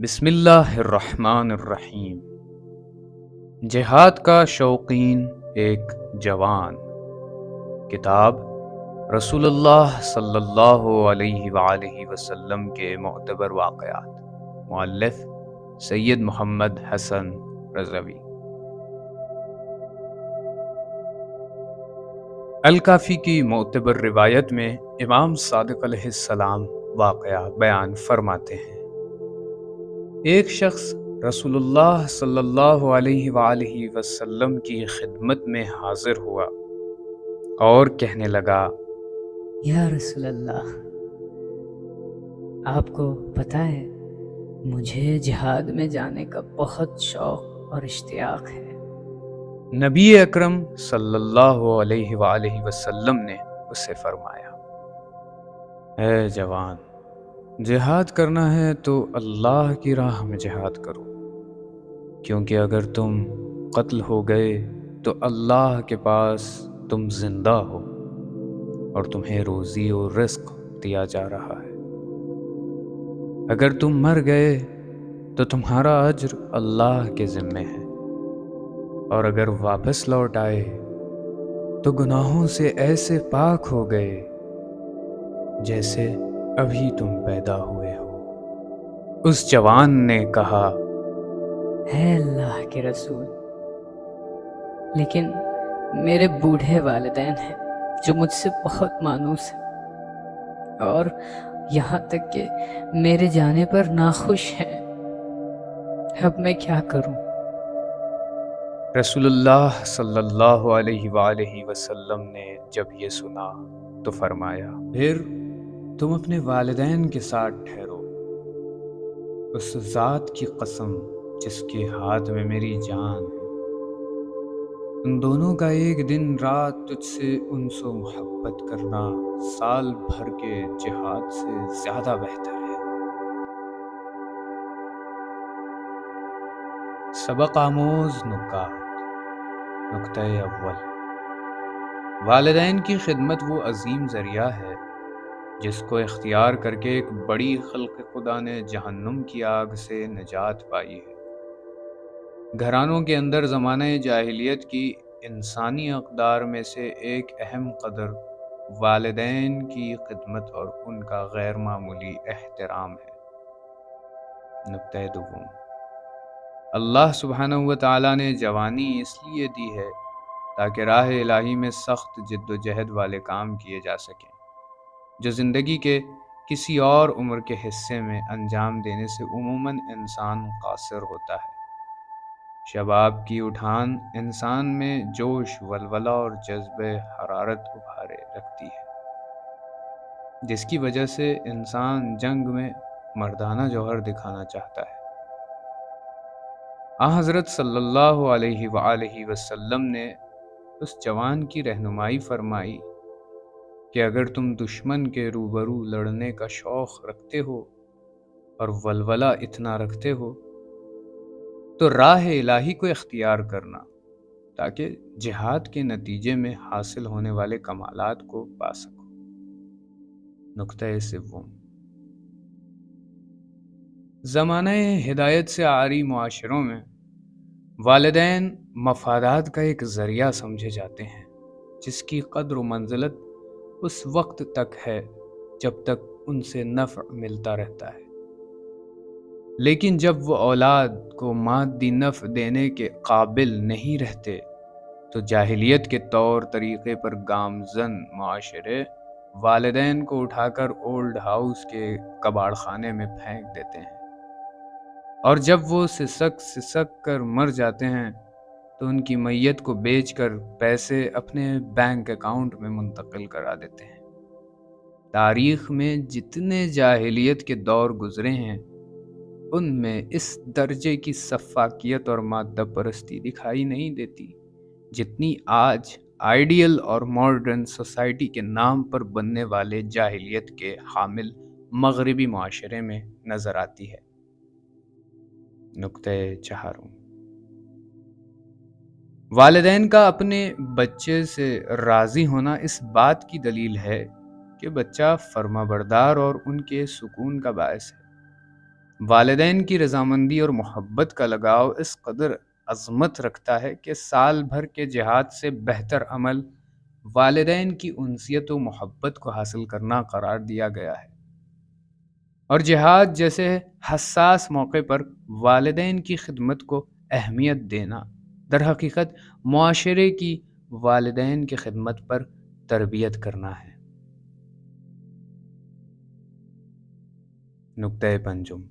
بسم اللہ الرحمن الرحیم۔ جہاد کا شوقین ایک جوان۔ کتاب رسول اللہ صلی اللہ علیہ وآلہ وسلم کے معتبر واقعات، مؤلف سید محمد حسن رضوی۔ الکافی کی معتبر روایت میں امام صادق علیہ السلام واقعہ بیان فرماتے ہیں۔ ایک شخص رسول اللہ صلی اللہ علیہ وآلہ وسلم کی خدمت میں حاضر ہوا اور کہنے لگا، یا رسول اللہ، آپ کو پتہ ہے مجھے جہاد میں جانے کا بہت شوق اور اشتیاق ہے۔ نبی اکرم صلی اللہ علیہ وآلہ وسلم نے اسے فرمایا، اے جوان، جہاد کرنا ہے تو اللہ کی راہ میں جہاد کرو، کیونکہ اگر تم قتل ہو گئے تو اللہ کے پاس تم زندہ ہو اور تمہیں روزی اور رزق دیا جا رہا ہے۔ اگر تم مر گئے تو تمہارا اجر اللہ کے ذمے ہے، اور اگر واپس لوٹ آئے تو گناہوں سے ایسے پاک ہو گئے جیسے ابھی تم پیدا ہوئے ہو۔ اس جوان نے کہا، ہے اللہ کے رسول، لیکن میرے بوڑھے والدین ہیں جو مجھ سے بہت مانوس ہیں، اور یہاں تک کہ میرے جانے پر ناخوش ہیں۔ اب میں کیا کروں؟ رسول اللہ صلی اللہ علیہ وآلہ وسلم نے جب یہ سنا تو فرمایا، پھر تم اپنے والدین کے ساتھ ٹھہرو۔ اس ذات کی قسم جس کے ہاتھ میں میری جان ہے، ان دونوں کا ایک دن رات تجھ سے انس و محبت کرنا سال بھر کے جہاد سے زیادہ بہتر ہے۔ سبق آموز نکات۔ نکتہ اول، والدین کی خدمت وہ عظیم ذریعہ ہے جس کو اختیار کر کے ایک بڑی خلق خدا نے جہنم کی آگ سے نجات پائی ہے۔ گھرانوں کے اندر زمانہ جاہلیت کی انسانی اقدار میں سے ایک اہم قدر والدین کی خدمت اور ان کا غیر معمولی احترام ہے۔ نکتہ دوم، اللہ سبحانہ و تعالیٰ نے جوانی اس لیے دی ہے تاکہ راہ الہی میں سخت جد و جہد والے کام کیے جا سکیں، جو زندگی کے کسی اور عمر کے حصے میں انجام دینے سے عموماً انسان قاصر ہوتا ہے۔ شباب کی اٹھان انسان میں جوش، ولولہ اور جذبہ حرارت ابھارے رکھتی ہے، جس کی وجہ سے انسان جنگ میں مردانہ جوہر دکھانا چاہتا ہے۔ حضرت صلی اللہ علیہ وآلہ وسلم نے اس جوان کی رہنمائی فرمائی کہ اگر تم دشمن کے روبرو لڑنے کا شوق رکھتے ہو اور ولولہ اتنا رکھتے ہو تو راہ الہی کو اختیار کرنا تاکہ جہاد کے نتیجے میں حاصل ہونے والے کمالات کو پا سکو۔ نکتہ سوم، زمانہ ہدایت سے عاری معاشروں میں والدین مفادات کا ایک ذریعہ سمجھے جاتے ہیں، جس کی قدر و منزلت اس وقت تک ہے جب تک ان سے نفع ملتا رہتا ہے، لیکن جب وہ اولاد کو مادی نفع دینے کے قابل نہیں رہتے تو جاہلیت کے طور طریقے پر گامزن معاشرے والدین کو اٹھا کر اولڈ ہاؤس کے کباڑ خانے میں پھینک دیتے ہیں، اور جب وہ سسک کر مر جاتے ہیں تو ان کی میت کو بیچ کر پیسے اپنے بینک اکاؤنٹ میں منتقل کرا دیتے ہیں۔ تاریخ میں جتنے جاہلیت کے دور گزرے ہیں ان میں اس درجے کی سفاکیت اور مادہ پرستی دکھائی نہیں دیتی جتنی آج آئیڈیل اور ماڈرن سوسائٹی کے نام پر بننے والے جاہلیت کے حامل مغربی معاشرے میں نظر آتی ہے۔ نکتہ چہارم، والدین کا اپنے بچے سے راضی ہونا اس بات کی دلیل ہے کہ بچہ فرما بردار اور ان کے سکون کا باعث ہے۔ والدین کی رضامندی اور محبت کا لگاؤ اس قدر عظمت رکھتا ہے کہ سال بھر کے جہاد سے بہتر عمل والدین کی انسیت و محبت کو حاصل کرنا قرار دیا گیا ہے، اور جہاد جیسے حساس موقع پر والدین کی خدمت کو اہمیت دینا در حقیقت معاشرے کی والدین کی خدمت پر تربیت کرنا ہے۔ نقطۂ پنجم،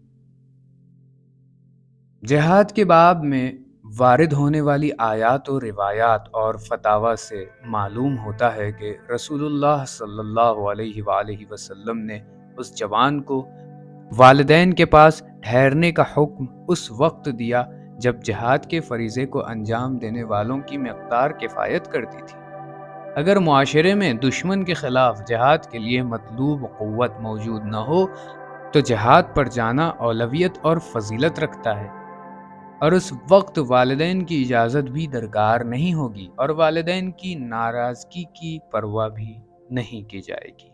جہاد کے باب میں وارد ہونے والی آیات و روایات اور فتاوی سے معلوم ہوتا ہے کہ رسول اللہ صلی اللہ علیہ وآلہ وسلم نے اس جوان کو والدین کے پاس ٹھہرنے کا حکم اس وقت دیا جب جہاد کے فریضے کو انجام دینے والوں کی مقدار کفایت کرتی تھی۔ اگر معاشرے میں دشمن کے خلاف جہاد کے لیے مطلوب قوت موجود نہ ہو تو جہاد پر جانا اولویت اور فضیلت رکھتا ہے، اور اس وقت والدین کی اجازت بھی درکار نہیں ہوگی اور والدین کی ناراضگی کی پرواہ بھی نہیں کی جائے گی۔